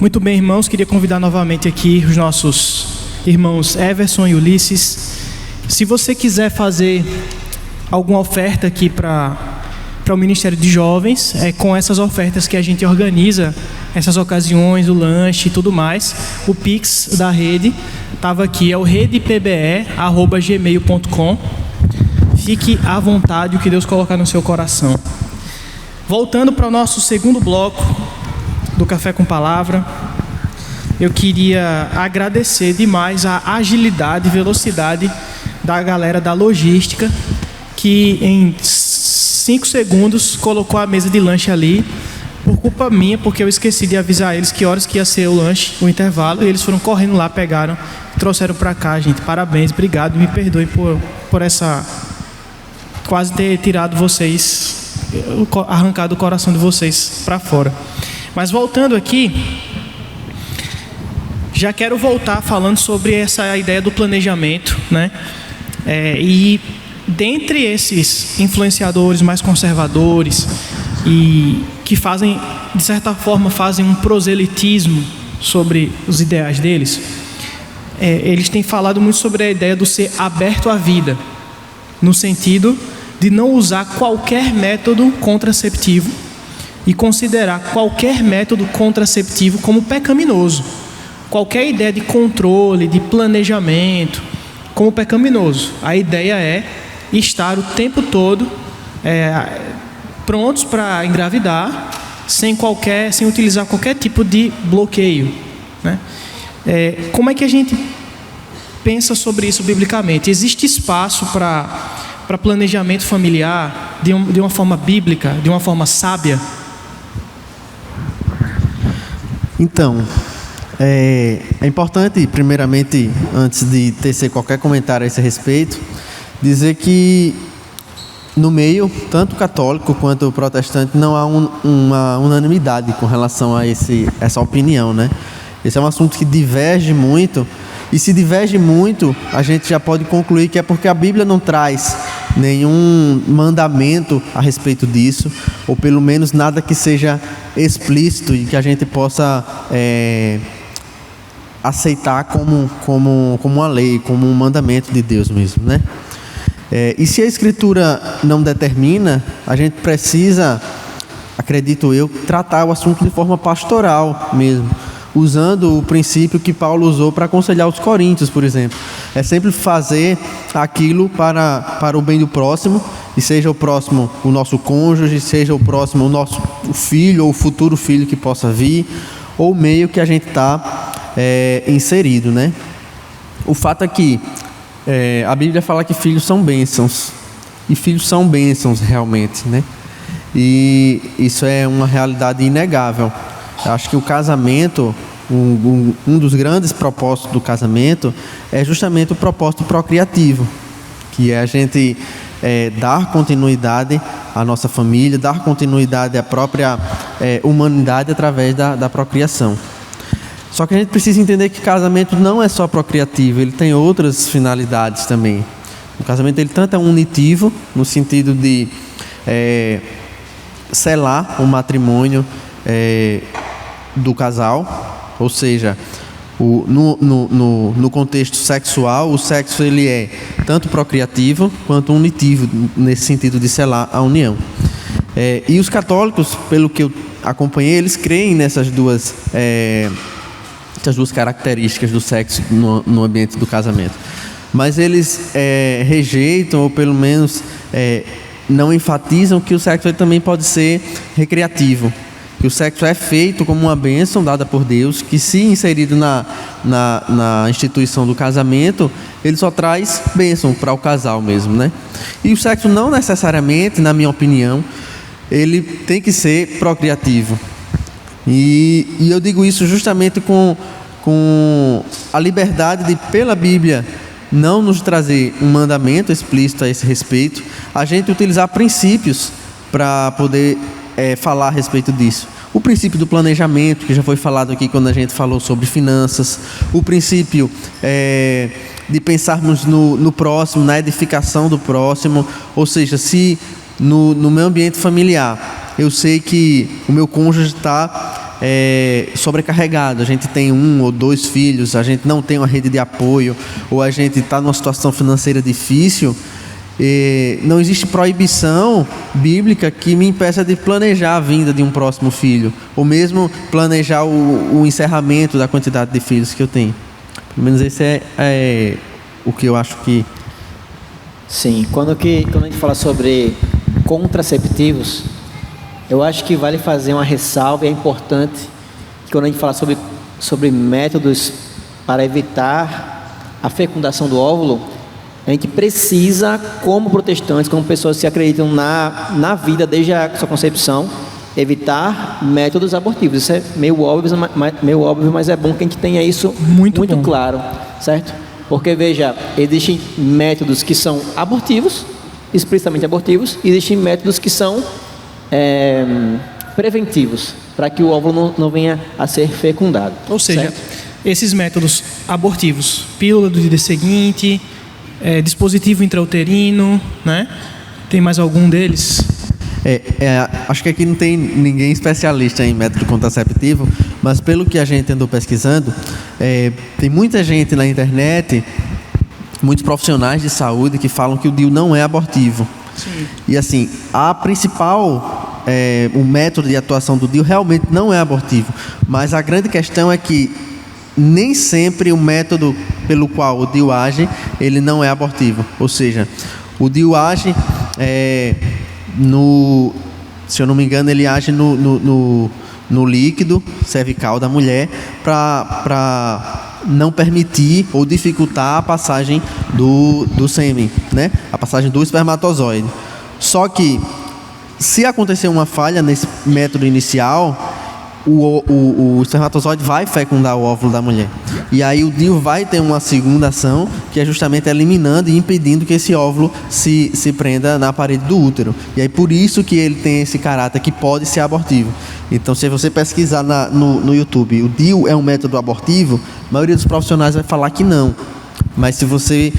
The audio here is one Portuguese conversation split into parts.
Muito bem, irmãos, queria convidar novamente aqui os nossos irmãos Everson e Ulisses. Se você quiser fazer alguma oferta aqui para o Ministério de Jovens, com essas ofertas que a gente organiza, essas ocasiões, o lanche e tudo mais, o Pix da rede estava aqui, é o redepbe@gmail.com. Fique à vontade, o que Deus colocar no seu coração. Voltando para o nosso segundo bloco do Café com Palavra, eu queria agradecer demais a agilidade e velocidade da galera da logística, que em 5 segundos colocou a mesa de lanche ali, por culpa minha, porque eu esqueci de avisar eles que horas que ia ser o lanche, o intervalo, e eles foram correndo lá, pegaram, trouxeram para cá, gente. Parabéns, obrigado, me perdoem por essa... quase ter tirado vocês, arrancado o coração de vocês para fora. Mas voltando aqui, já quero voltar falando sobre essa ideia do planejamento, né? E dentre esses influenciadores mais conservadores e que fazem, de certa forma, fazem um proselitismo sobre os ideais deles, eles têm falado muito sobre a ideia do ser aberto à vida, no sentido de não usar qualquer método contraceptivo e considerar qualquer método contraceptivo como pecaminoso. Qualquer ideia de controle, de planejamento, como pecaminoso. A ideia é estar o tempo todo prontos para engravidar, sem utilizar qualquer tipo de bloqueio, né? Como é que a gente pensa sobre isso biblicamente? Existe espaço para planejamento familiar de uma forma bíblica, de uma forma sábia? Então, é importante, primeiramente, antes de tecer qualquer comentário a esse respeito, dizer que no meio, tanto católico quanto protestante, não há uma unanimidade com relação a essa opinião, né? Esse é um assunto que diverge muito, e se diverge muito, a gente já pode concluir que é porque a Bíblia não traz nenhum mandamento a respeito disso, ou pelo menos nada que seja explícito e que a gente possa aceitar como uma lei, como um mandamento de Deus mesmo, né? E se a Escritura não determina, a gente precisa, acredito eu, tratar o assunto de forma pastoral mesmo, usando o princípio que Paulo usou para aconselhar os coríntios, por exemplo. É sempre fazer aquilo para o bem do próximo, e seja o próximo o nosso cônjuge, seja o próximo o filho ou o futuro filho que possa vir, ou o meio que a gente está inserido, né? O fato é que a Bíblia fala que filhos são bênçãos, e filhos são bênçãos realmente, né? E isso é uma realidade inegável. Eu acho que o casamento, um dos grandes propósitos do casamento é justamente o propósito procriativo, que é a gente dar continuidade à nossa família, dar continuidade à própria humanidade através da procriação. Só que a gente precisa entender que o casamento não é só procriativo, ele tem outras finalidades também. O casamento ele tanto é unitivo, no sentido de selar o matrimônio do casal, ou seja, no contexto sexual, o sexo ele é tanto procriativo quanto unitivo, nesse sentido de selar a união. E os católicos, pelo que eu acompanhei, eles creem nessas duas características do sexo no ambiente do casamento. Mas eles rejeitam, ou pelo menos não enfatizam, que o sexo ele também pode ser recreativo. Que o sexo é feito como uma bênção dada por Deus, que se inserido na instituição do casamento, ele só traz bênção para o casal mesmo, né? E o sexo não necessariamente, na minha opinião, ele tem que ser procriativo. E eu digo isso justamente com a liberdade de, pela Bíblia, não nos trazer um mandamento explícito a esse respeito, a gente utilizar princípios para poder falar a respeito disso. O princípio do planejamento, que já foi falado aqui quando a gente falou sobre finanças, o princípio de pensarmos no próximo, na edificação do próximo, ou seja, se no meu ambiente familiar eu sei que o meu cônjuge está sobrecarregado, a gente tem 1 ou 2 filhos, a gente não tem uma rede de apoio, ou a gente está numa situação financeira difícil, não existe proibição bíblica que me impeça de planejar a vinda de um próximo filho, ou mesmo planejar o encerramento da quantidade de filhos que eu tenho. Pelo menos esse é o que eu acho que... Sim, quando a gente fala sobre contraceptivos, eu acho que vale fazer uma ressalva, e é importante que quando a gente fala sobre métodos para evitar a fecundação do óvulo, a gente precisa, como protestantes, como pessoas que acreditam na vida desde a sua concepção, evitar métodos abortivos. Isso é meio óbvio, mas é bom que a gente tenha isso muito claro, certo? Porque, veja, existem métodos que são abortivos, explicitamente abortivos, e existem métodos que são preventivos, para que o óvulo não venha a ser fecundado. Ou seja, certo? Esses métodos abortivos, pílula do dia seguinte, dispositivo intrauterino, né? Tem mais algum deles? Acho que aqui não tem ninguém especialista em método contraceptivo, mas pelo que a gente andou pesquisando, tem muita gente na internet, muitos profissionais de saúde que falam que o DIU não é abortivo. Sim. E assim, o método de atuação do DIU realmente não é abortivo, mas a grande questão é que nem sempre o método pelo qual o DIU age, ele não é abortivo. Ou seja, o DIU age se eu não me engano, ele age no líquido cervical da mulher para não permitir ou dificultar a passagem do sêmen, né? A passagem do espermatozoide. Só que, se acontecer uma falha nesse método inicial, o espermatozoide vai fecundar o óvulo da mulher. E aí o DIU vai ter uma segunda ação, que é justamente eliminando e impedindo que esse óvulo se prenda na parede do útero. E aí por isso que ele tem esse caráter que pode ser abortivo. Então, se você pesquisar no YouTube, o DIU é um método abortivo, a maioria dos profissionais vai falar que não. Mas se você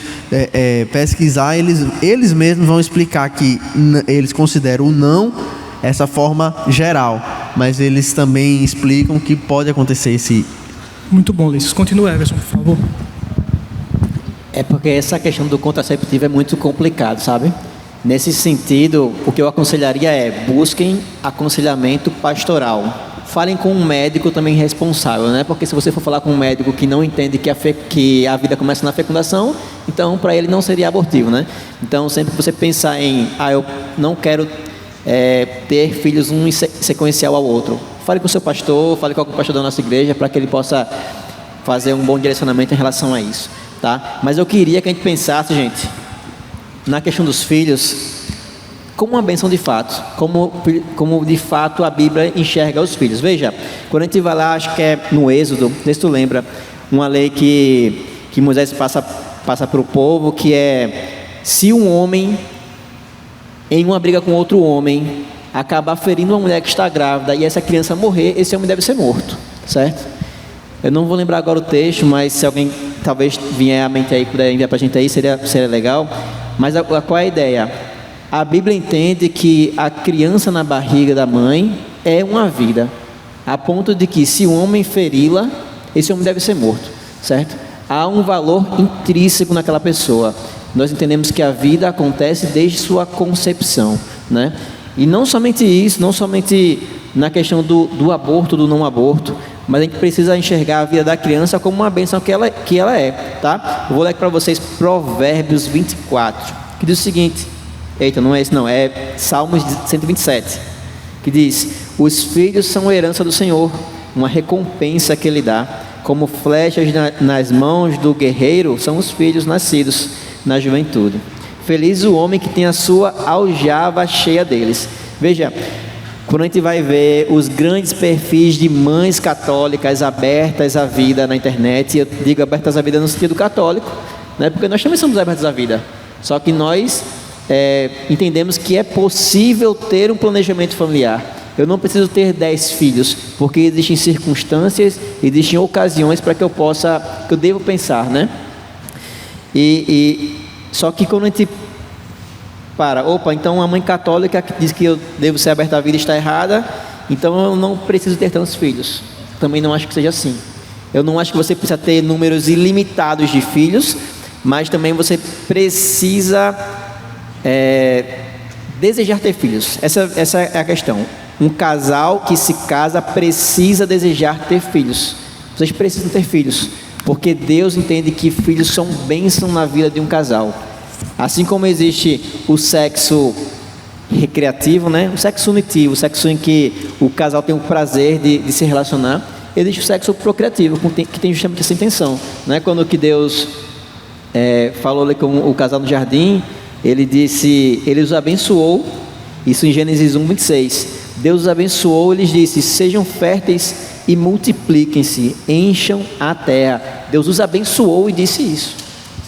pesquisar, eles mesmos vão explicar que eles consideram o não essa forma geral, mas eles também explicam que pode acontecer esse... Muito bom, Ulisses. Continua, Everson, por favor. É porque essa questão do contraceptivo é muito complicado, sabe? Nesse sentido, o que eu aconselharia é: busquem aconselhamento pastoral. Falem com um médico também responsável, né? Porque se você for falar com um médico que não entende que a vida começa na fecundação, então para ele não seria abortivo, né? Então, sempre que você pensar em, eu não quero ter filhos um sequencial ao outro, fale com o seu pastor, fale com algum pastor da nossa igreja, para que ele possa fazer um bom direcionamento em relação a isso, tá? Mas eu queria que a gente pensasse, gente, na questão dos filhos como uma bênção de fato, como de fato a Bíblia enxerga os filhos. Veja, quando a gente vai lá, acho que é no Êxodo, não sei se tu lembra, uma lei que Moisés passa para o povo, que é: se um homem em uma briga com outro homem acabar ferindo uma mulher que está grávida e essa criança morrer, esse homem deve ser morto, certo? Eu não vou lembrar agora o texto, mas se alguém talvez vier à mente aí, puder enviar para a gente aí, seria legal. Mas qual é a ideia? A Bíblia entende que a criança na barriga da mãe é uma vida, a ponto de que, se o homem feri-la, esse homem deve ser morto, certo? Há um valor intrínseco naquela pessoa. Nós entendemos que a vida acontece desde sua concepção, né? E não somente isso, não somente na questão do aborto, do não aborto, mas a gente precisa enxergar a vida da criança como uma bênção que ela é, tá? Eu vou ler para vocês Provérbios 24, que diz o seguinte: eita, não é esse não, é Salmos 127, que diz: os filhos são a herança do Senhor, uma recompensa que Ele dá, como flechas nas mãos do guerreiro são os filhos nascidos na juventude. Feliz o homem que tem a sua aljava cheia deles. Veja, quando a gente vai ver os grandes perfis de mães católicas abertas à vida na internet, eu digo abertas à vida no sentido católico, né? Porque nós também somos abertos à vida, só que nós entendemos que é possível ter um planejamento familiar. Eu não preciso ter 10 filhos, porque existem circunstâncias, existem ocasiões para que eu devo pensar, né? Só que quando a gente então a mãe católica que diz que eu devo ser aberta à vida está errada, então eu não preciso ter tantos filhos. Também não acho que seja assim. Eu não acho que você precisa ter números ilimitados de filhos, mas também você precisa desejar ter filhos. Essa é a questão. Um casal que se casa precisa desejar ter filhos. Vocês precisam ter filhos, porque Deus entende que filhos são bênção na vida de um casal. Assim como existe o sexo recreativo, né? O sexo unitivo, o sexo em que o casal tem o prazer de se relacionar, existe o sexo procriativo, que tem justamente essa intenção, né? Quando que Deus falou ali com o casal no jardim, ele disse, ele os abençoou, isso em Gênesis 1:26. Deus os abençoou, ele disse: sejam férteis e multipliquem-se, encham a terra. Deus os abençoou e disse isso,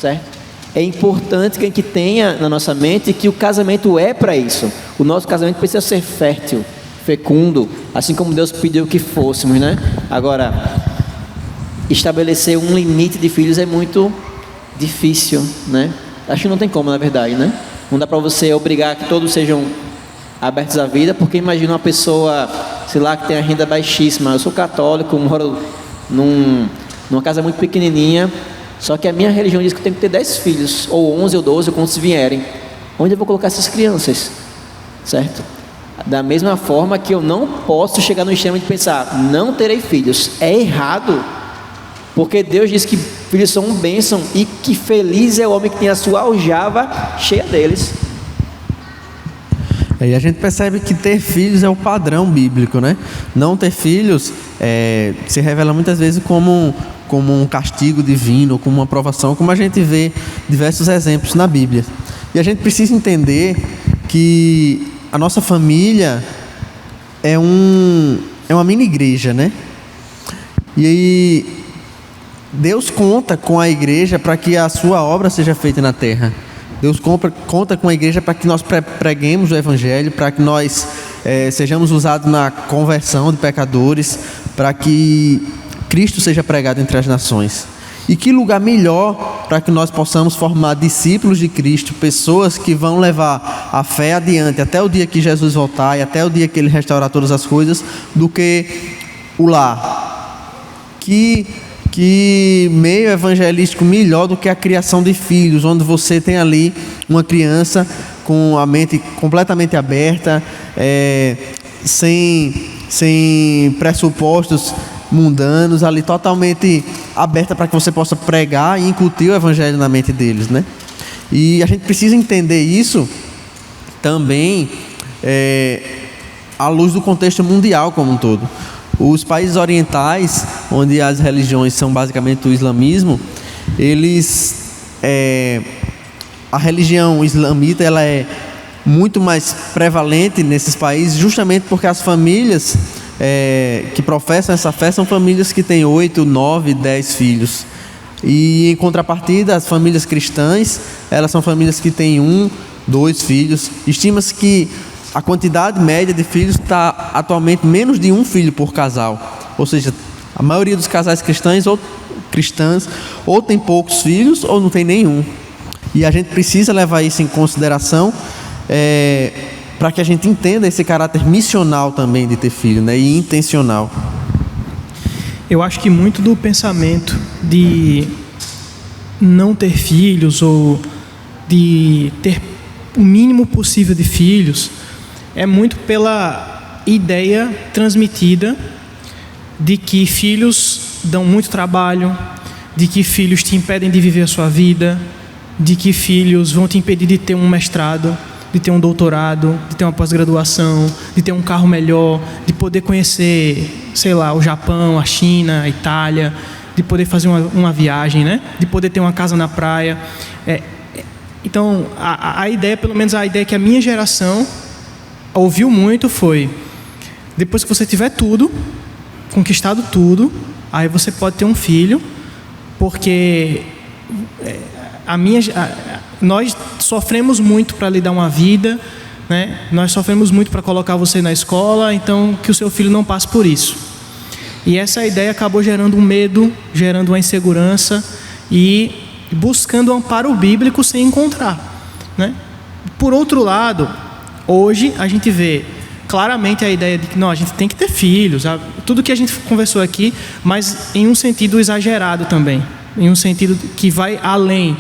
certo? É importante que a gente tenha na nossa mente que o casamento é para isso. O nosso casamento precisa ser fértil, fecundo, assim como Deus pediu que fôssemos, né? Agora, estabelecer um limite de filhos é muito difícil, né? Acho que não tem como, na verdade, né? Não dá para você obrigar que todos sejam abertos à vida, porque imagina uma pessoa, sei lá, que tem a renda baixíssima. Eu sou católico, moro numa casa muito pequenininha, só que a minha religião diz que eu tenho que ter 10 filhos, ou 11 ou 12, quantos vierem. Onde eu vou colocar essas crianças? Certo? Da mesma forma que eu não posso chegar no extremo de pensar, não terei filhos. É errado, porque Deus diz que filhos são uma bênção, e que feliz é o homem que tem a sua aljava cheia deles. E a gente percebe que ter filhos é o padrão bíblico, né? Não ter filhos se revela muitas vezes como um castigo divino, como uma provação, como a gente vê diversos exemplos na Bíblia. E a gente precisa entender que a nossa família é uma mini igreja, né? E aí Deus conta com a igreja para que a sua obra seja feita na terra. Deus conta com a igreja para que nós preguemos o evangelho, para que nós sejamos usados na conversão de pecadores, para que Cristo seja pregado entre as nações. E que lugar melhor para que nós possamos formar discípulos de Cristo, pessoas que vão levar a fé adiante até o dia que Jesus voltar e até o dia que Ele restaurar todas as coisas, do que o lar. Que meio evangelístico melhor do que a criação de filhos, onde você tem ali uma criança com a mente completamente aberta, sem pressupostos mundanos, ali totalmente aberta para que você possa pregar e incutir o evangelho na mente deles, né? E a gente precisa entender isso também à luz do contexto mundial como um todo. Os países orientais, onde as religiões são basicamente o islamismo, a religião islamita ela é muito mais prevalente nesses países, justamente porque as famílias que professam essa fé são famílias que têm 8, 9, 10 filhos. E em contrapartida, as famílias cristãs, elas são famílias que têm 1, 2 filhos. Estima-se que a quantidade média de filhos está atualmente menos de 1 filho por casal. Ou seja, a maioria dos casais cristãs ou tem poucos filhos ou não tem nenhum. E a gente precisa levar isso em consideração para que a gente entenda esse caráter missional também de ter filho, né? E intencional. Eu acho que muito do pensamento de não ter filhos ou de ter o mínimo possível de filhos é muito pela ideia transmitida de que filhos dão muito trabalho, de que filhos te impedem de viver a sua vida, de que filhos vão te impedir de ter um mestrado, de ter um doutorado, de ter uma pós-graduação, de ter um carro melhor, de poder conhecer, sei lá, o Japão, a China, a Itália, de poder fazer uma viagem, né? De poder ter uma casa na praia. Então, a ideia, pelo menos a ideia que a minha geração ouviu muito foi: depois que você tiver tudo, conquistado tudo, aí você pode ter um filho, porque nós sofremos muito para lhe dar uma vida, né? Nós sofremos muito para colocar você na escola, então que o seu filho não passe por isso. E essa ideia acabou gerando um medo, gerando uma insegurança e buscando amparo bíblico sem encontrar, né? Por outro lado, hoje a gente vê claramente a ideia de que não, a gente tem que ter filhos, tudo que a gente conversou aqui, mas em um sentido exagerado também, em um sentido que vai além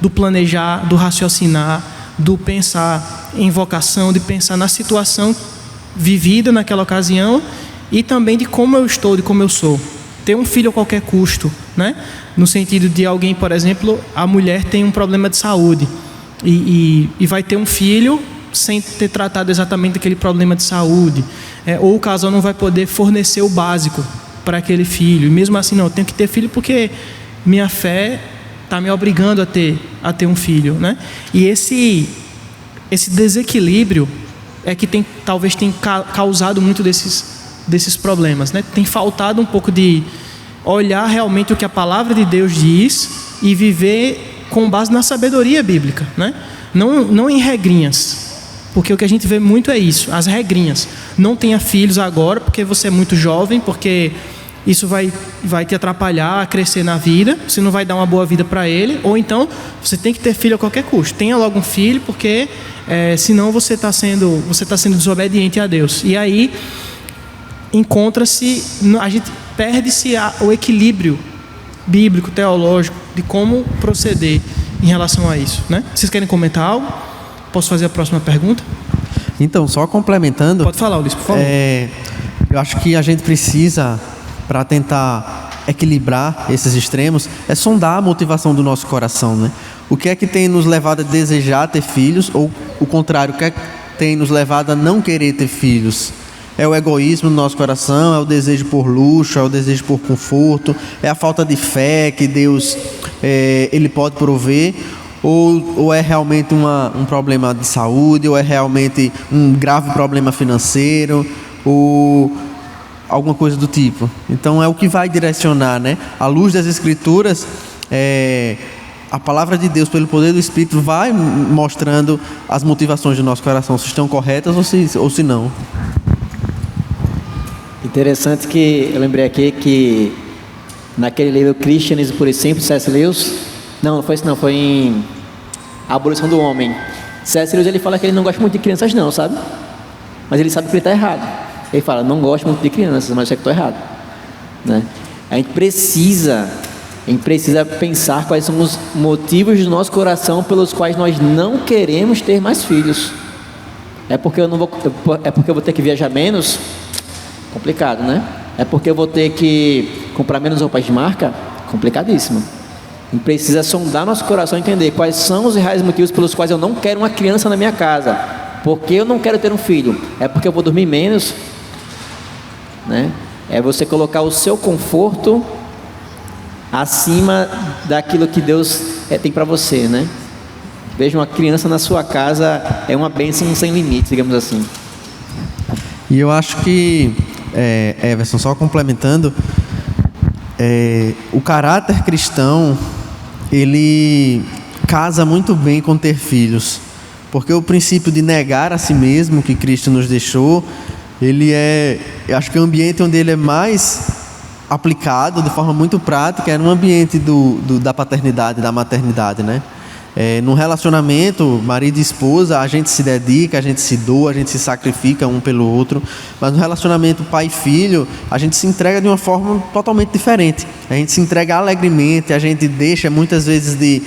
do planejar, do raciocinar, do pensar em vocação, de pensar na situação vivida naquela ocasião e também de como eu estou, de como eu sou. Ter um filho a qualquer custo, né? No sentido de alguém, por exemplo, a mulher tem um problema de saúde e vai ter um filho sem ter tratado exatamente aquele problema de saúde, ou o casal não vai poder fornecer o básico para aquele filho, e mesmo assim, não, eu tenho que ter filho porque minha fé está me obrigando a ter um filho, né? E esse desequilíbrio é que talvez tenha causado muito desses problemas, né? Tem faltado um pouco de olhar realmente o que a palavra de Deus diz e viver com base na sabedoria bíblica, né? Não em regrinhas, porque o que a gente vê muito é isso, as regrinhas. Não tenha filhos agora porque você é muito jovem, porque isso vai te atrapalhar a crescer na vida, você não vai dar uma boa vida para ele, ou então você tem que ter filho a qualquer custo. Tenha logo um filho, porque senão você está sendo desobediente a Deus. E aí a gente perde-se o equilíbrio bíblico, teológico, de como proceder em relação a isso, né? Vocês querem comentar algo? Posso fazer a próxima pergunta? Então, só complementando... Pode falar, Ulisses, por favor. Eu acho que a gente precisa, para tentar equilibrar esses extremos, sondar a motivação do nosso coração, né? O que é que tem nos levado a desejar ter filhos, ou o contrário, o que é que tem nos levado a não querer ter filhos? É o egoísmo no nosso coração, é o desejo por luxo, é o desejo por conforto, é a falta de fé que Deus ele pode prover, ou é realmente um problema de saúde, ou é realmente um grave problema financeiro, ou alguma coisa do tipo. Então é o que vai direcionar, né? À luz das Escrituras, a palavra de Deus, pelo poder do Espírito, vai mostrando as motivações do nosso coração, se estão corretas ou se não. Interessante que eu lembrei aqui que naquele livro Cristianismo Puro e Simples, C.S. Lewis, não foi isso não, foi em A Abolição do Homem. C.S. Lewis, ele fala que ele não gosta muito de crianças não, sabe? Mas ele sabe que ele está errado. Ele fala, não gosto muito de crianças, mas eu sei que estou errado, né? A gente precisa pensar quais são os motivos do nosso coração pelos quais nós não queremos ter mais filhos. É porque eu vou ter que viajar menos? Complicado, né? É porque eu vou ter que comprar menos roupas de marca? Complicadíssimo. A gente precisa sondar nosso coração e entender quais são os reais motivos pelos quais eu não quero uma criança na minha casa. Porque eu não quero ter um filho? É porque eu vou dormir menos, né? É você colocar o seu conforto acima daquilo que Deus tem para você, né? Veja, uma criança na sua casa é uma bênção sem limites, digamos assim. E eu acho que, Everson, só complementando, o caráter cristão, ele casa muito bem com ter filhos, porque o princípio de negar a si mesmo que Cristo nos deixou, eu acho que o ambiente onde ele é mais aplicado de forma muito prática é no ambiente da paternidade, da maternidade, né? Num relacionamento, marido e esposa, a gente se dedica, a gente se doa, a gente se sacrifica um pelo outro, mas no relacionamento pai e filho, a gente se entrega de uma forma totalmente diferente. A gente se entrega alegremente, a gente deixa muitas vezes de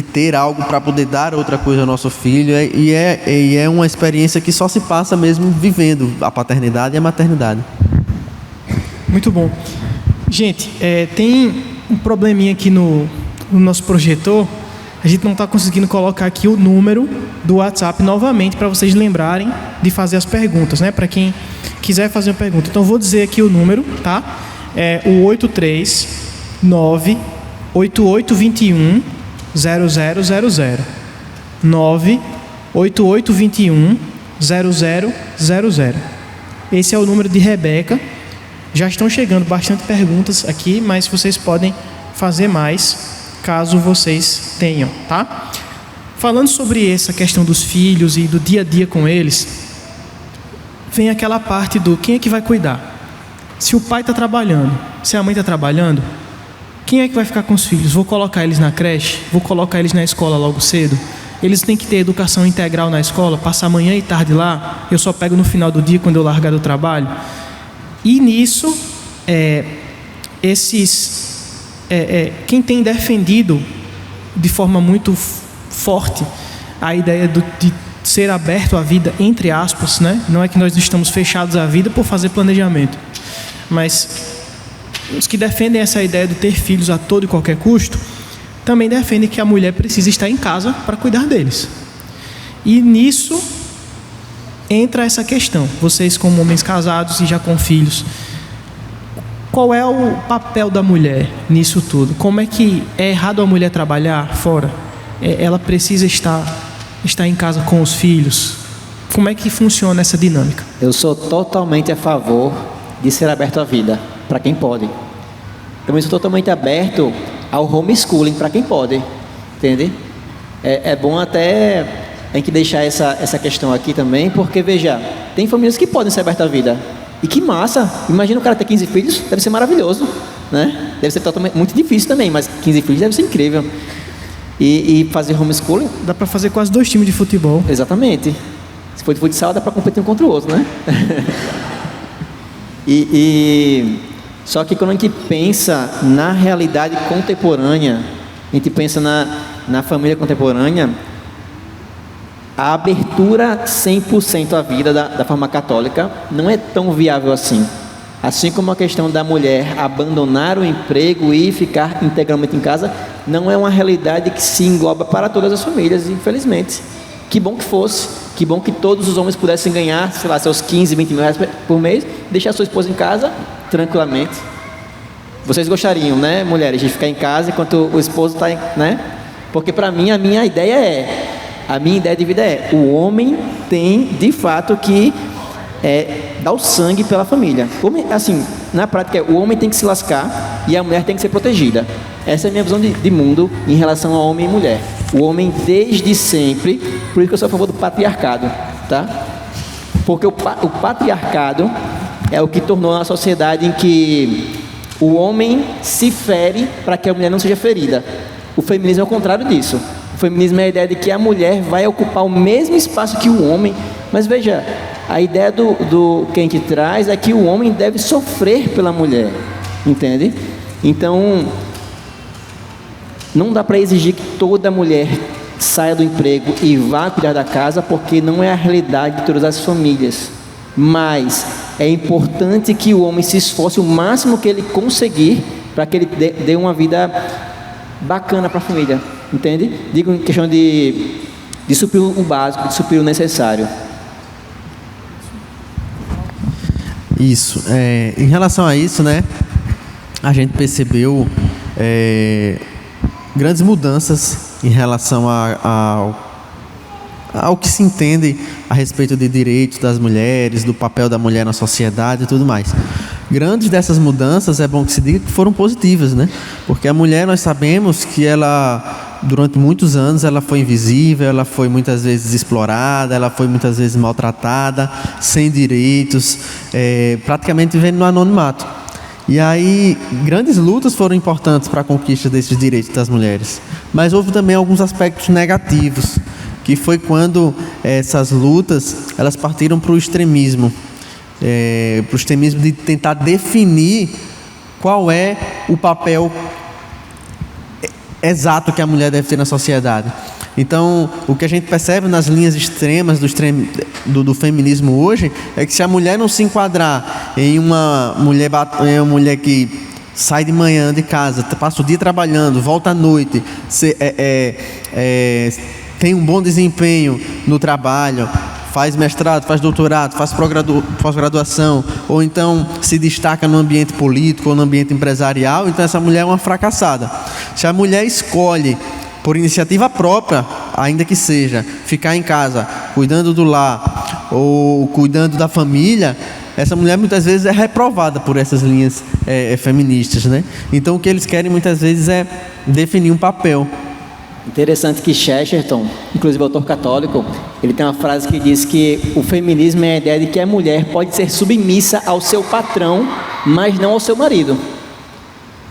ter algo para poder dar outra coisa ao nosso filho, e é uma experiência que só se passa mesmo vivendo a paternidade e a maternidade. Muito bom. Gente, tem um probleminha aqui no nosso projetor. A gente não está conseguindo colocar aqui o número do WhatsApp novamente para vocês lembrarem de fazer as perguntas, né? Para quem quiser fazer uma pergunta. Então, eu vou dizer aqui o número, tá? É o 839-8821-0000. 98821-0000. Esse é o número de Rebeca. Já estão chegando bastante perguntas aqui, mas vocês podem fazer mais caso vocês tenham, tá? Falando sobre essa questão dos filhos e do dia a dia com eles, vem aquela parte do quem é que vai cuidar. Se o pai está trabalhando, se a mãe está trabalhando, quem é que vai ficar com os filhos? Vou colocar eles na creche? Vou colocar eles na escola logo cedo? eles têm que ter educação integral na escola, passar manhã e tarde lá, eu só pego no final do dia quando eu largar do trabalho. E nisso, quem tem defendido de forma muito forte a ideia de ser aberto à vida, entre aspas, né? Não é que nós estamos fechados à vida por fazer planejamento, mas os que defendem essa ideia de ter filhos a todo e qualquer custo, também defendem que a mulher precisa estar em casa para cuidar deles. E nisso entra essa questão. Vocês, como homens casados e já com filhos, qual é o papel da mulher nisso tudo? Como é que é errado a mulher trabalhar fora? Ela precisa estar em casa com os filhos? Como é que funciona essa dinâmica? Eu sou totalmente a favor de ser aberto à vida, para quem pode. Também sou totalmente aberto ao homeschooling, para quem pode, entende? É bom até a gente deixar essa questão aqui também, porque, veja, tem famílias que podem ser abertas à vida. E que massa! Imagina o cara ter 15 filhos, deve ser maravilhoso, né? Deve ser totalmente, muito difícil também, mas 15 filhos deve ser incrível. E fazer homeschooling... Dá para fazer quase 2 times de futebol. Exatamente. Se for de futsal, dá para competir um contra o outro, né? Só que quando a gente pensa na realidade contemporânea, a gente pensa na família contemporânea, a abertura 100% à vida da forma católica não é tão viável assim. Assim como a questão da mulher abandonar o emprego e ficar integralmente em casa, não é uma realidade que se engloba para todas as famílias, infelizmente. Que bom que fosse, que bom que todos os homens pudessem ganhar, sei lá, seus 15, 20 mil reais por mês, deixar sua esposa em casa tranquilamente. Vocês gostariam, né, mulheres, de ficar em casa enquanto o esposo está, né? Porque para mim, a minha ideia de vida é, o homem tem, de fato, que dar o sangue pela família. Assim, na prática, o homem tem que se lascar e a mulher tem que ser protegida. Essa é a minha visão de mundo em relação ao homem e mulher. O homem, desde sempre, por isso que eu sou a favor do patriarcado, tá? Porque o patriarcado é o que tornou uma sociedade em que o homem se fere para que a mulher não seja ferida. O feminismo é o contrário disso. O feminismo é a ideia de que a mulher vai ocupar o mesmo espaço que o homem. Mas veja, a ideia do que a gente traz é que o homem deve sofrer pela mulher, entende? Então, não dá para exigir que toda mulher saia do emprego e vá cuidar da casa, porque não é a realidade de todas as famílias. Mas é importante que o homem se esforce o máximo que ele conseguir para que ele dê uma vida bacana para a família, entende? Digo em questão de suprir o básico, de suprir o necessário. Isso. Em relação a isso, né, a gente percebeu grandes mudanças em relação ao que se entende a respeito de direitos das mulheres, do papel da mulher na sociedade e tudo mais. Grandes dessas mudanças, é bom que se diga que foram positivas, né? Porque a mulher, nós sabemos que ela, durante muitos anos, ela foi invisível, ela foi muitas vezes explorada, ela foi muitas vezes maltratada, sem direitos, praticamente vivendo no anonimato. E aí, grandes lutas foram importantes para a conquista desses direitos das mulheres. Mas houve também alguns aspectos negativos, que foi quando essas lutas, elas partiram para o extremismo. Para o extremismo de tentar definir qual é o papel exato que a mulher deve ter na sociedade. Então, o que a gente percebe nas linhas extremas do feminismo hoje é que se a mulher não se enquadrar em uma mulher que sai de manhã de casa, passa o dia trabalhando, volta à noite, tem um bom desempenho no trabalho, faz mestrado, faz doutorado, faz pós-graduação, ou então se destaca no ambiente político ou no ambiente empresarial, então essa mulher é uma fracassada. Se a mulher escolhe, por iniciativa própria, ainda que seja, ficar em casa, cuidando do lar ou cuidando da família, essa mulher muitas vezes é reprovada por essas linhas feministas, né? Então o que eles querem muitas vezes é definir um papel. Interessante que Chesterton, inclusive autor católico, ele tem uma frase que diz que o feminismo é a ideia de que a mulher pode ser submissa ao seu patrão, mas não ao seu marido.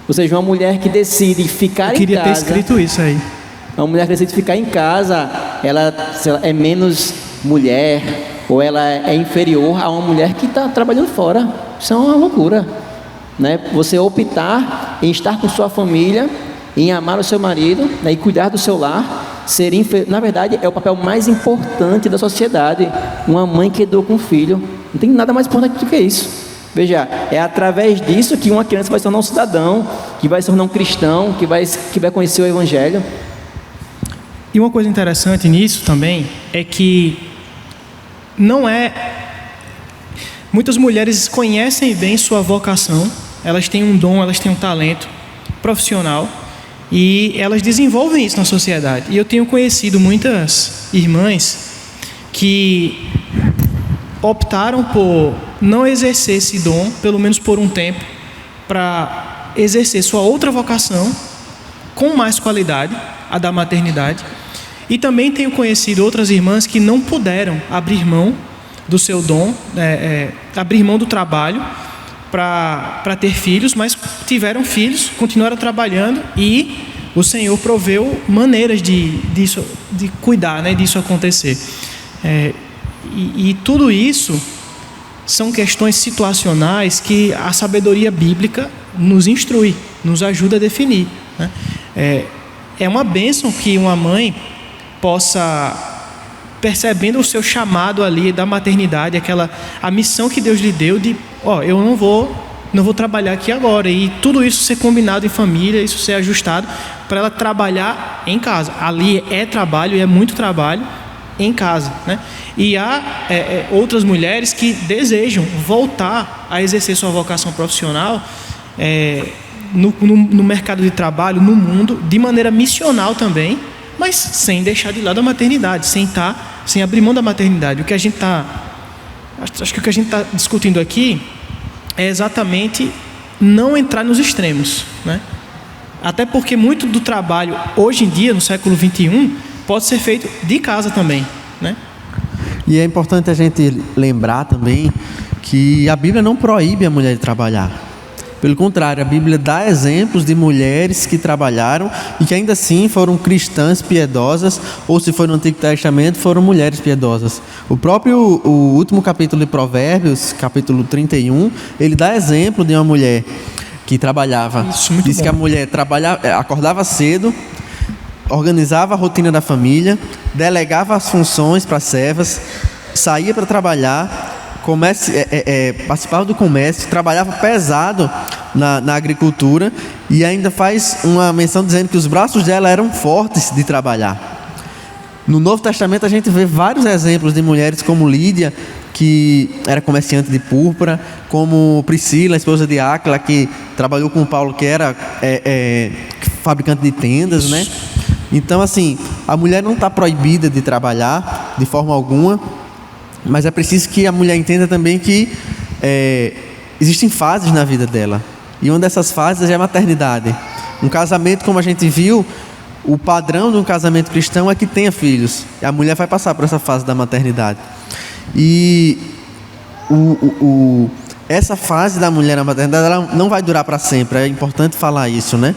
Ou seja, uma mulher que decide ficar em casa... Eu queria ter escrito isso aí. Uma mulher que decide ficar em casa, ela, sei lá, é menos mulher, ou ela é inferior a uma mulher que está trabalhando fora. Isso é uma loucura, né? Você optar em estar com sua família, em amar o seu marido, né, e cuidar do seu lar, na verdade é o papel mais importante da sociedade. Uma mãe que educa um filho, não tem nada mais importante do que isso. Veja, é através disso que uma criança vai se tornar um cidadão, que vai se tornar um cristão, que vai conhecer o Evangelho. E uma coisa interessante nisso também é que muitas mulheres conhecem bem sua vocação, elas têm um dom, elas têm um talento profissional e elas desenvolvem isso na sociedade. E eu tenho conhecido muitas irmãs que optaram por não exercer esse dom, pelo menos por um tempo, para exercer sua outra vocação com mais qualidade, a da maternidade. E também tenho conhecido outras irmãs que não puderam abrir mão do seu dom, abrir mão do trabalho para ter filhos, mas tiveram filhos, continuaram trabalhando e o Senhor proveu maneiras de cuidar, né, disso acontecer. E tudo isso são questões situacionais que a sabedoria bíblica nos instrui, nos ajuda a definir, né? É uma bênção que uma mãe possa, percebendo o seu chamado ali da maternidade, a missão que Deus lhe deu de, eu não vou trabalhar aqui agora, e tudo isso ser combinado em família, isso ser ajustado para ela trabalhar em casa. Ali é trabalho, e é muito trabalho em casa, né? E há outras mulheres que desejam voltar a exercer sua vocação profissional no mercado de trabalho, no mundo, de maneira missional também, mas sem deixar de lado a maternidade, sem abrir mão da maternidade. Acho que o que a gente está discutindo aqui é exatamente não entrar nos extremos, né? Até porque muito do trabalho hoje em dia, no século XXI, pode ser feito de casa também, né? E é importante a gente lembrar também que a Bíblia não proíbe a mulher de trabalhar. Pelo contrário, a Bíblia dá exemplos de mulheres que trabalharam e que ainda assim foram cristãs piedosas, ou se for no Antigo Testamento, foram mulheres piedosas. O último capítulo de Provérbios, capítulo 31, ele dá exemplo de uma mulher que trabalhava. Diz que a mulher acordava cedo, organizava a rotina da família, delegava as funções para as servas, saía para trabalhar, participava do comércio, trabalhava pesado na agricultura, e ainda faz uma menção dizendo que os braços dela eram fortes de trabalhar. No Novo Testamento a gente vê vários exemplos de mulheres como Lídia, que era comerciante de púrpura, como Priscila, esposa de Áquila, que trabalhou com Paulo, que era fabricante de tendas, né? Então, assim, a mulher não está proibida de trabalhar de forma alguma, mas é preciso que a mulher entenda também que existem fases na vida dela. E uma dessas fases é a maternidade. Um casamento, como a gente viu, o padrão de um casamento cristão é que tenha filhos. E a mulher vai passar por essa fase da maternidade. E essa fase da mulher na maternidade, ela não vai durar para sempre. É importante falar isso, né?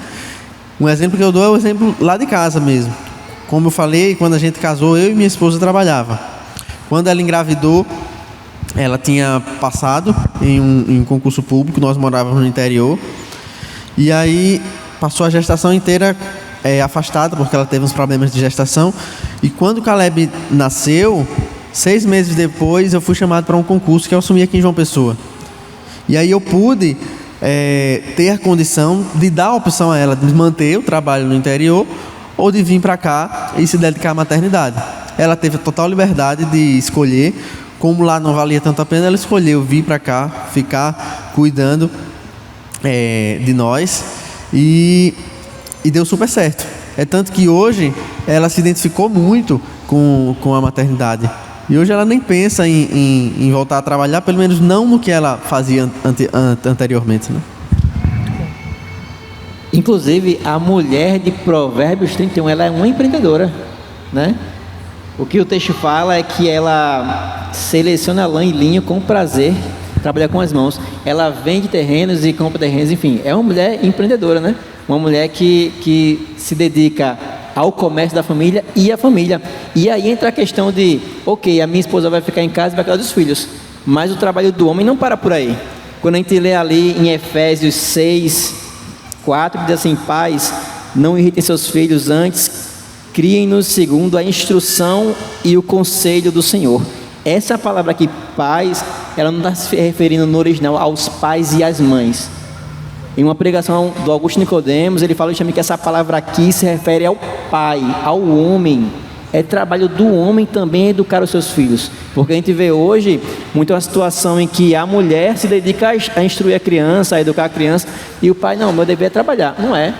Um exemplo que eu dou é o exemplo lá de casa mesmo. Como eu falei, quando a gente casou, eu e minha esposa trabalhava. Quando ela engravidou, ela tinha passado em um concurso público, nós morávamos no interior. E aí passou a gestação inteira afastada, porque ela teve uns problemas de gestação. E quando o Caleb nasceu, 6 meses depois, eu fui chamado para um concurso que eu assumi aqui em João Pessoa. E aí eu pude ter a condição de dar a opção a ela de manter o trabalho no interior ou de vir para cá e se dedicar à maternidade. Ela teve a total liberdade de escolher. Como lá não valia tanto a pena, ela escolheu vir para cá, ficar cuidando de nós, e deu super certo. É tanto que hoje ela se identificou muito com a maternidade. E hoje ela nem pensa em voltar a trabalhar, pelo menos não no que ela fazia anteriormente, né? Inclusive, a mulher de Provérbios 31, ela é uma empreendedora, né? O que o texto fala é que ela seleciona lã e linho com prazer, trabalha com as mãos. Ela vende terrenos e compra terrenos, enfim. É uma mulher empreendedora, né? Uma mulher que se dedica ao comércio da família e à família. E aí entra a questão de, ok, a minha esposa vai ficar em casa e vai cuidar dos filhos, mas o trabalho do homem não para por aí. Quando a gente lê ali em Efésios 6:4, diz assim: pais, não irritem seus filhos, antes criem-nos segundo a instrução e o conselho do Senhor. Essa palavra aqui, pais, ela não está se referindo no original aos pais e às mães. Em uma pregação do Augusto Nicodemos, ele fala que essa palavra aqui se refere ao pai, ao homem. É trabalho do homem também educar os seus filhos, porque a gente vê hoje muito uma situação em que a mulher se dedica a instruir a criança, a educar a criança, e o pai, não, meu dever é trabalhar. Não é,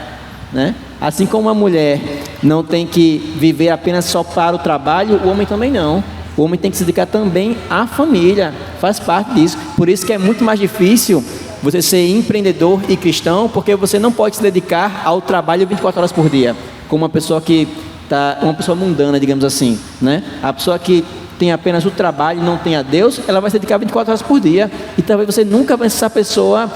né? Assim como a mulher não tem que viver apenas só para o trabalho, o homem também não. O homem tem que se dedicar também à família, faz parte disso. Por isso que é muito mais difícil você ser empreendedor e cristão, porque você não pode se dedicar ao trabalho 24 horas por dia, como uma pessoa uma pessoa mundana, digamos assim, né? A pessoa que tem apenas o trabalho e não tem a Deus, ela vai se dedicar 24 horas por dia, e talvez você nunca vença essa pessoa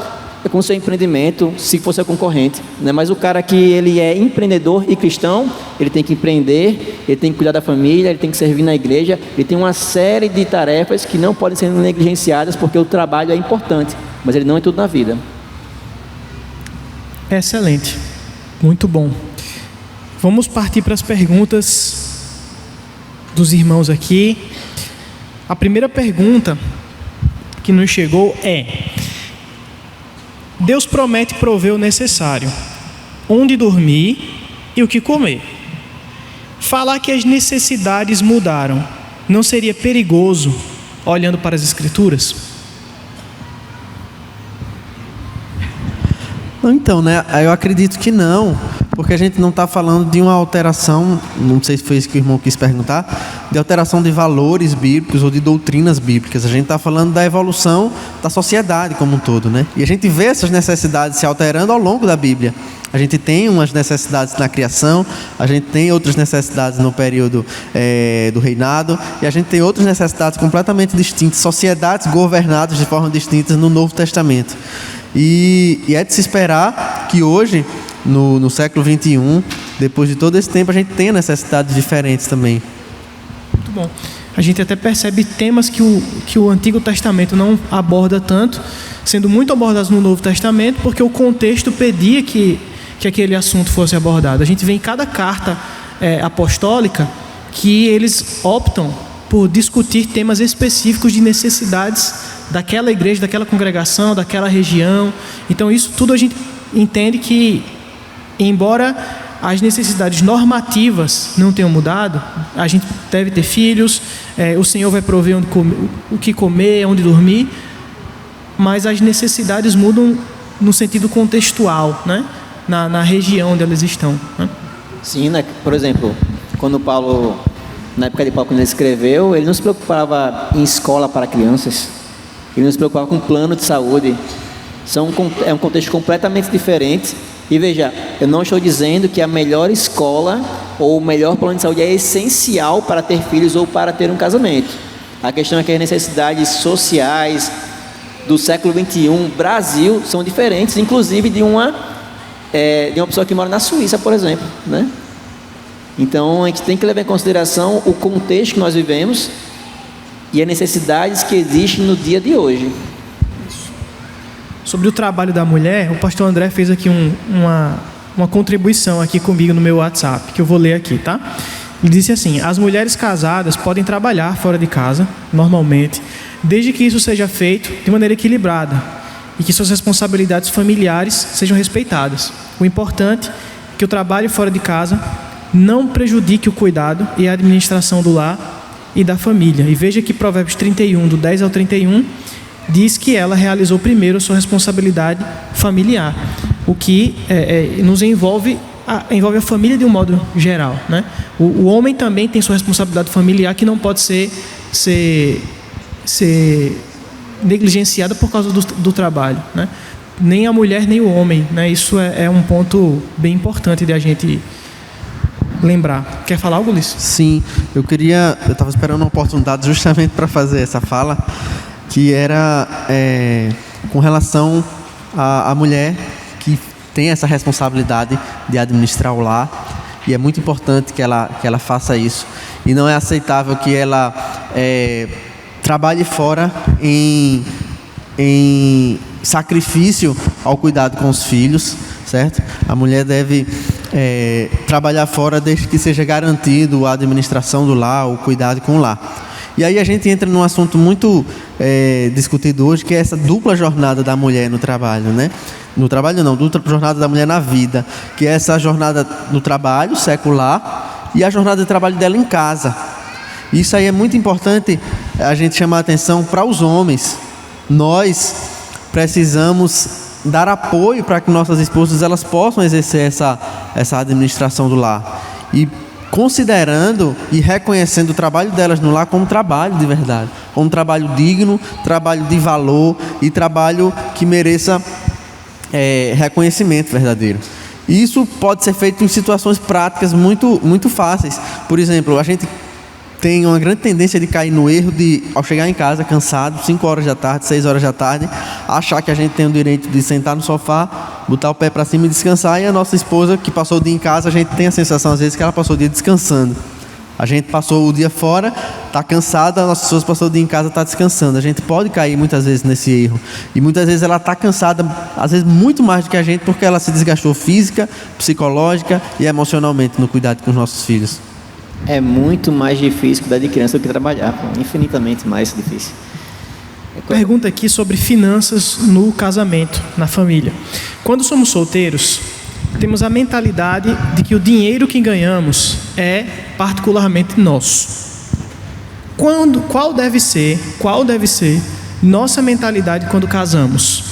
com seu empreendimento, se for seu concorrente, né? Mas o cara que ele é empreendedor e cristão, ele tem que empreender, ele tem que cuidar da família, ele tem que servir na igreja, ele tem uma série de tarefas que não podem ser negligenciadas, porque o trabalho é importante, mas ele não é tudo na vida. Excelente, muito bom. Vamos partir para as perguntas dos irmãos aqui. A primeira pergunta que nos chegou é: Deus promete prover o necessário, onde dormir e o que comer. Falar que as necessidades mudaram não seria perigoso, olhando para as Escrituras? Então, né, eu acredito que não, porque a gente não está falando de uma alteração, não sei se foi isso que o irmão quis perguntar, de alteração de valores bíblicos ou de doutrinas bíblicas. A gente está falando da evolução da sociedade como um todo, né? E a gente vê essas necessidades se alterando ao longo da Bíblia. A gente tem umas necessidades na criação, a gente tem outras necessidades no período do reinado, e a gente tem outras necessidades completamente distintas, sociedades governadas de forma distinta no Novo Testamento. E é de se esperar que hoje, no século 21, depois de todo esse tempo, a gente tenha necessidades diferentes também. Muito bom. A gente até percebe temas que o Antigo Testamento não aborda tanto, sendo muito abordados no Novo Testamento, porque o contexto pedia que aquele assunto fosse abordado. A gente vê em cada carta apostólica que eles optam por discutir temas específicos de necessidades daquela igreja, daquela congregação, daquela região. Então isso tudo a gente entende que, embora as necessidades normativas não tenham mudado, a gente deve ter filhos, o Senhor vai prover o que comer, onde dormir, mas as necessidades mudam no sentido contextual, né? Na região onde elas estão, né? Sim, né? Por exemplo, quando Paulo, na época de Paulo, quando ele escreveu, ele não se preocupava em escola para crianças, ele não se preocupava com plano de saúde. É um contexto completamente diferente. E veja, eu não estou dizendo que a melhor escola ou o melhor plano de saúde é essencial para ter filhos ou para ter um casamento. A questão é que as necessidades sociais do século XXI, Brasil, são diferentes, inclusive de uma pessoa que mora na Suíça, por exemplo, né? Então a gente tem que levar em consideração o contexto que nós vivemos e as necessidades que existem no dia de hoje. Sobre o trabalho da mulher, o pastor André fez aqui uma contribuição aqui comigo no meu WhatsApp, que eu vou ler aqui, tá? Ele disse assim: as mulheres casadas podem trabalhar fora de casa, normalmente, desde que isso seja feito de maneira equilibrada e que suas responsabilidades familiares sejam respeitadas. O importante é que o trabalho fora de casa não prejudique o cuidado e a administração do lar e da família. E veja que Provérbios 31, do 10 ao 31, diz que ela realizou primeiro a sua responsabilidade familiar, o que nos envolve a família de um modo geral, né? O homem também tem sua responsabilidade familiar, que não pode ser negligenciada por causa do trabalho, né? Nem a mulher nem o homem, né? Isso é um ponto bem importante de a gente lembrar. Quer falar algo, Ulisses? Sim, eu estava esperando uma oportunidade justamente para fazer essa fala, que era com relação à mulher que tem essa responsabilidade de administrar o lar e é muito importante que ela faça isso. E não é aceitável que ela trabalhe fora em sacrifício ao cuidado com os filhos, certo? A mulher deve trabalhar fora desde que seja garantido a administração do lar, o cuidado com o lar. E aí a gente entra num assunto muito discutido hoje, que é essa dupla jornada da mulher no trabalho, né? No trabalho não, dupla jornada da mulher na vida, que é essa jornada no trabalho secular e a jornada de trabalho dela em casa. Isso aí é muito importante a gente chamar a atenção para os homens. Nós precisamos dar apoio para que nossas esposas elas possam exercer essa administração do lar. E considerando e reconhecendo o trabalho delas no lar como trabalho de verdade, como trabalho digno, trabalho de valor e trabalho que mereça reconhecimento verdadeiro. E isso pode ser feito em situações práticas muito, muito fáceis. Por exemplo, a gente tem uma grande tendência de cair no erro de, ao chegar em casa cansado, 5 horas da tarde, 6 horas da tarde, achar que a gente tem o direito de sentar no sofá, botar o pé para cima e descansar, e a nossa esposa que passou o dia em casa, a gente tem a sensação às vezes que ela passou o dia descansando. A gente passou o dia fora, está cansada, a nossa esposa passou o dia em casa, está descansando. A gente pode cair muitas vezes nesse erro. E muitas vezes ela está cansada, às vezes muito mais do que a gente, porque ela se desgastou física, psicológica e emocionalmente no cuidado com os nossos filhos. É muito mais difícil cuidar de criança do que trabalhar, infinitamente mais difícil. Pergunta aqui sobre finanças no casamento, na família. Quando somos solteiros, temos a mentalidade de que o dinheiro que ganhamos é particularmente nosso. Qual deve ser nossa mentalidade quando casamos?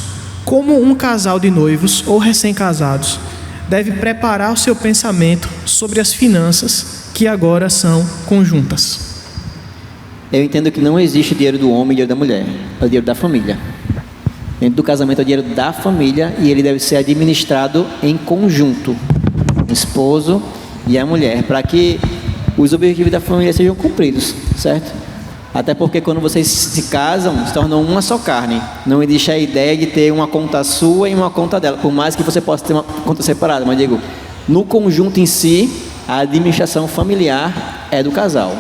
Como um casal de noivos ou recém-casados deve preparar o seu pensamento sobre as finanças que agora são conjuntas? Eu entendo que não existe dinheiro do homem e dinheiro da mulher, é o dinheiro da família. Dentro do casamento é o dinheiro da família e ele deve ser administrado em conjunto, o esposo e a mulher, para que os objetivos da família sejam cumpridos, certo? Até porque quando vocês se casam, se tornam uma só carne. Não existe a ideia de ter uma conta sua e uma conta dela, por mais que você possa ter uma conta separada, mas digo, no conjunto em si, a administração familiar é do casal.